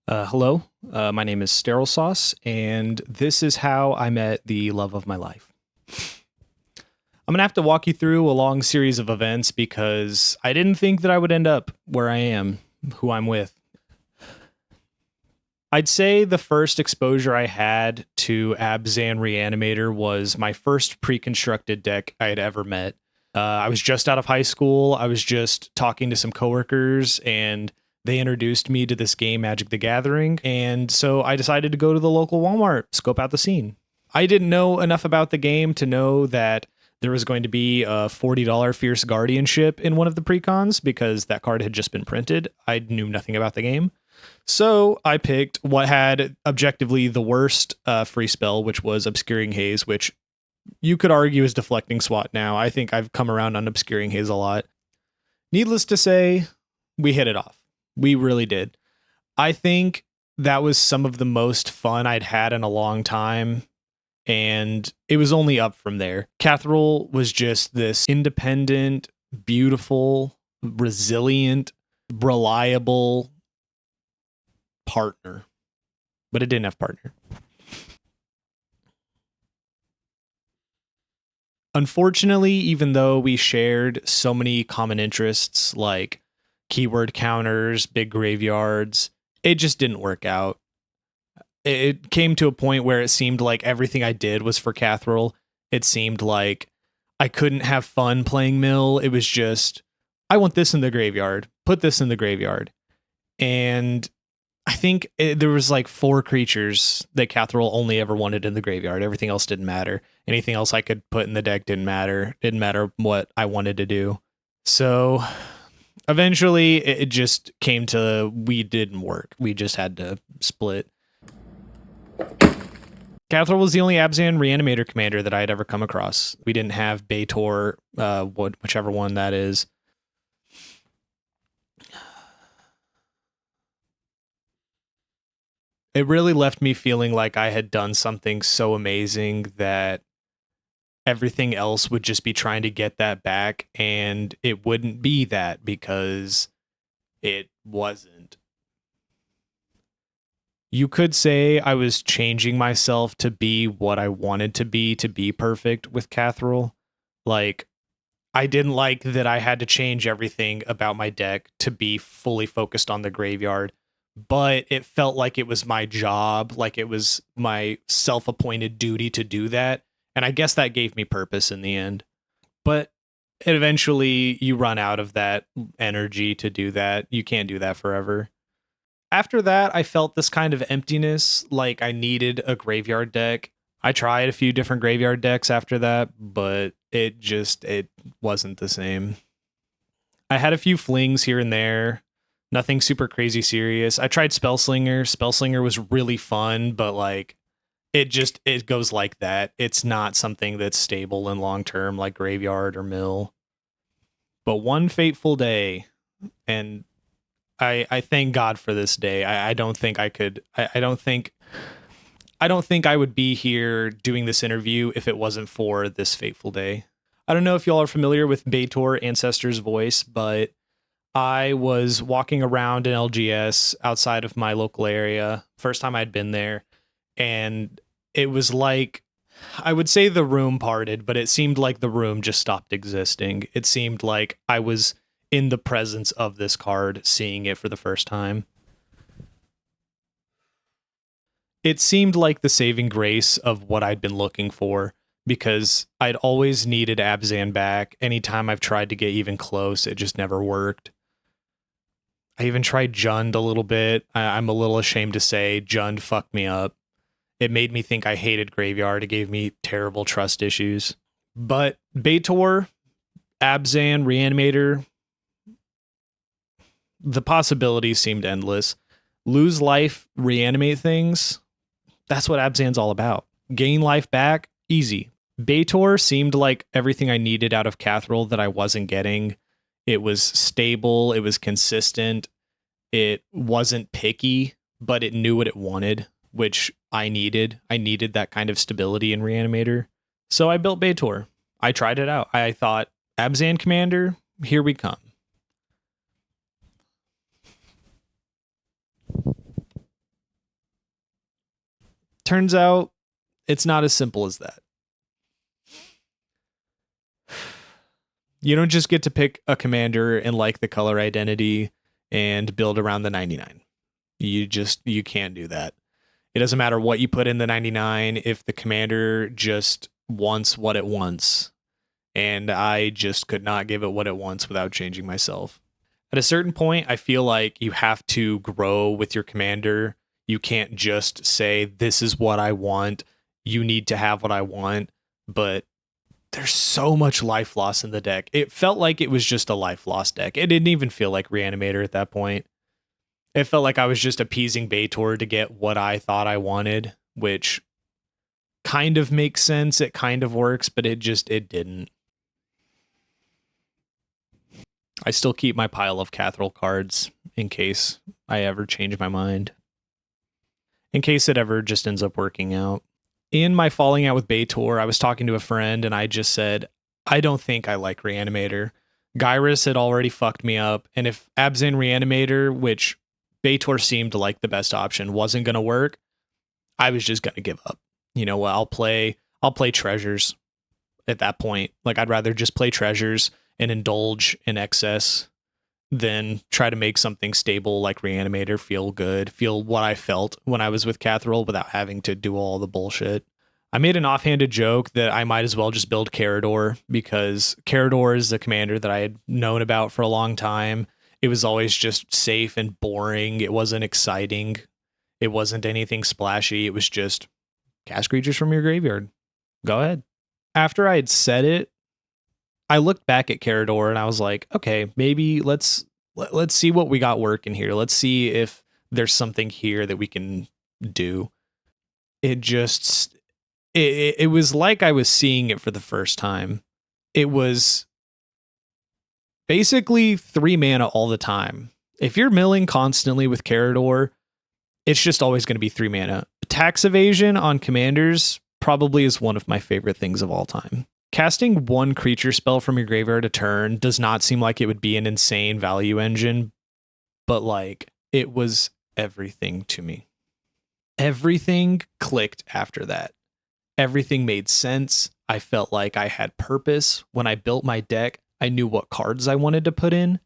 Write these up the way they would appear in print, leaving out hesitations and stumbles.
Hello, my name is Sterile Sauce, and this is how I met the love of my life. I'm going to have to walk you through a long series of events because I didn't think that I would end up where I am, who I'm with. I'd say the first exposure I had to Abzan Reanimator was my first pre-constructed deck I had ever met. I was just out of high school. I was just talking to some coworkers, and they introduced me to this game, Magic the Gathering, and so I decided to go to the local Walmart, scope out the scene. I didn't know enough about the game to know that there was going to be a $40 Fierce Guardianship in one of the precons because that card had just been printed. I knew nothing about the game. So I picked what had objectively the worst free spell, which was Obscuring Haze, which you could argue is deflecting SWAT now. I think I've come around on Obscuring Haze a lot. Needless to say, we hit it off. We really did. I think that was some of the most fun I'd had in a long time, and it was only up from there. Catherall was just this independent, beautiful, resilient, reliable partner, but it didn't have partner. Unfortunately, even though we shared so many common interests like keyword counters, big graveyards, it just didn't work out. It came to a point where it seemed like everything I did was for Catherall. It seemed like I couldn't have fun playing Mill. It was just, I want this in the graveyard, put this in the graveyard. And I think there was like 4 creatures that Catherall only ever wanted in the graveyard. Everything else didn't matter. Anything else I could put in the deck didn't matter. Didn't matter what I wanted to do. So eventually it just came to, we didn't work. We just had to split. Catherall was the only Abzan Reanimator commander that I had ever come across. We didn't have Baitor, whichever one that is. It really left me feeling like I had done something so amazing that everything else would just be trying to get that back, and it wouldn't be that because it wasn't. You could say I was changing myself to be what I wanted to be perfect with Catherall. Like, I didn't like that I had to change everything about my deck to be fully focused on the graveyard, but it felt like it was my job, like it was my self-appointed duty to do that. And I guess that gave me purpose in the end. But eventually you run out of that energy to do that. You can't do that forever. After that, I felt this kind of emptiness, like I needed a graveyard deck. I tried a few different graveyard decks after that, but it wasn't the same. I had a few flings here and there, nothing super crazy serious. I tried Spellslinger. Spellslinger was really fun, but like it goes like that. It's not something that's stable and long term like graveyard or mill. But one fateful day, and I thank God for this day. I don't think I could. I don't think I would be here doing this interview if it wasn't for this fateful day. I don't know if y'all are familiar with Baitor Ancestor's Voice, but I was walking around in LGS outside of my local area, first time I'd been there, and it was like, I would say the room parted, but it seemed like the room just stopped existing. It seemed like I was in the presence of this card, seeing it for the first time. It seemed like the saving grace of what I'd been looking for, because I'd always needed Abzan back. Anytime I've tried to get even close, it just never worked. I even tried Jund a little bit. I'm a little ashamed to say Jund fucked me up. It made me think I hated Graveyard. It gave me terrible trust issues. But Baitor, Abzan, Reanimator, the possibilities seemed endless. Lose life, reanimate things. That's what Abzan's all about. Gain life back, easy. Baitor seemed like everything I needed out of Catherall that I wasn't getting. It was stable, it was consistent, it wasn't picky, but it knew what it wanted, which I needed. I needed that kind of stability in Reanimator. So I built Baitor. I tried it out. I thought, Abzan Commander, here we come. Turns out it's not as simple as that. You don't just get to pick a commander and like the color identity and build around the 99. You can't do that. It doesn't matter what you put in the 99 if the commander just wants what it wants. And I just could not give it what it wants without changing myself. At a certain point, I feel like you have to grow with your commander. You can't just say, this is what I want. You need to have what I want. But there's so much life loss in the deck. It felt like it was just a life loss deck. It didn't even feel like Reanimator at that point. It felt like I was just appeasing Baitor to get what I thought I wanted, which kind of makes sense. It kind of works, but it didn't. I still keep my pile of Cathrall cards in case I ever change my mind. In case it ever just ends up working out. In my falling out with Baitor, I was talking to a friend and I just said, I don't think I like Reanimator. Gyrus had already fucked me up. And if Abzan Reanimator, which Baitor seemed like the best option, wasn't going to work, I was just going to give up. You know what? I'll play Treasures at that point. Like, I'd rather just play Treasures and indulge in excess than try to make something stable like Reanimator feel good, feel what I felt when I was with Cathrall without having to do all the bullshit. I made an offhanded joke that I might as well just build Carador because Carador is the commander that I had known about for a long time. It was always just safe and boring. It wasn't exciting. It wasn't anything splashy. It was just cast creatures from your graveyard. Go ahead. After I had said it, I looked back at Carador and I was like, okay, maybe let's see what we got working here. Let's see if there's something here that we can do. It just, it was like I was seeing it for the first time. It was basically 3 mana all the time. If you're milling constantly with Carador, it's just always going to be 3 mana. Tax evasion on commanders probably is one of my favorite things of all time. Casting 1 creature spell from your graveyard a turn does not seem like it would be an insane value engine, but like, it was everything to me. Everything clicked after that. Everything made sense. I felt like I had purpose. When I built my deck, I knew what cards I wanted to put in.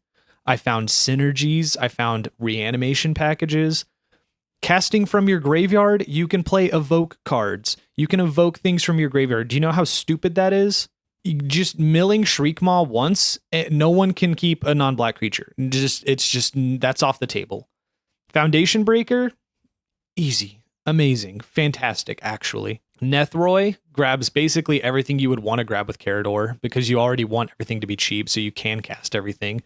I found synergies. I found reanimation packages. Casting from your graveyard, you can play evoke cards. You can evoke things from your graveyard. Do you know how stupid that is? Just milling Shriekmaw once, no one can keep a non-black creature. It's just that's off the table. Foundation Breaker, easy, amazing, fantastic, actually. Nethroi grabs basically everything you would want to grab with Carador because you already want everything to be cheap, so you can cast everything.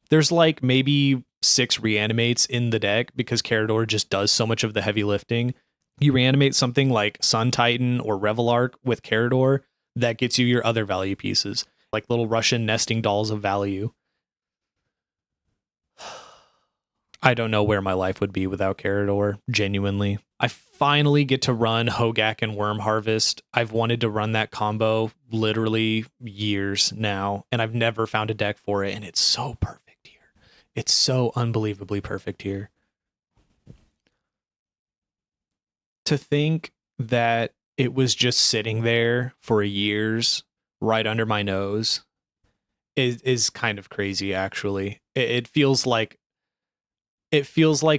There's like maybe 6 reanimates in the deck because Carador just does so much of the heavy lifting. You reanimate something like Sun Titan or Revelark with Carador, that gets you your other value pieces, like little Russian nesting dolls of value. I don't know where my life would be without Carador, genuinely. I finally get to run Hogak and Worm Harvest. I've wanted to run that combo literally years now, and I've never found a deck for it, and it's so perfect here. It's so unbelievably perfect here. To think that it was just sitting there for years right under my nose is kind of crazy, actually. It feels like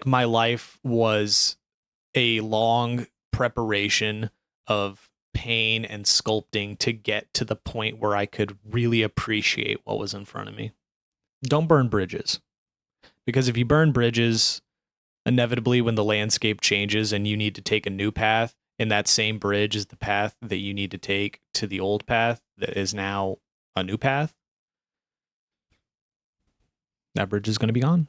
my life was a long preparation of pain and sculpting to get to the point where I could really appreciate what was in front of me. Don't burn bridges. Because if you burn bridges, inevitably when the landscape changes and you need to take a new path, and that same bridge is the path that you need to take to the old path that is now a new path, that bridge is going to be gone.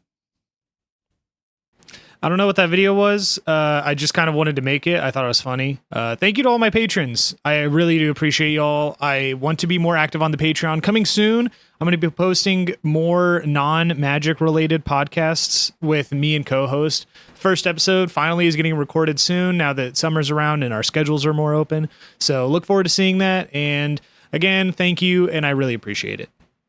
I don't know what that video was. I just kind of wanted to make it. I thought it was funny. Thank you to all my patrons. I really do appreciate y'all. I want to be more active on the Patreon. Coming soon, I'm going to be posting more non-Magic related podcasts with me and co-host. First episode finally is getting recorded soon now that summer's around and our schedules are more open. So look forward to seeing that. And again, thank you, and I really appreciate it.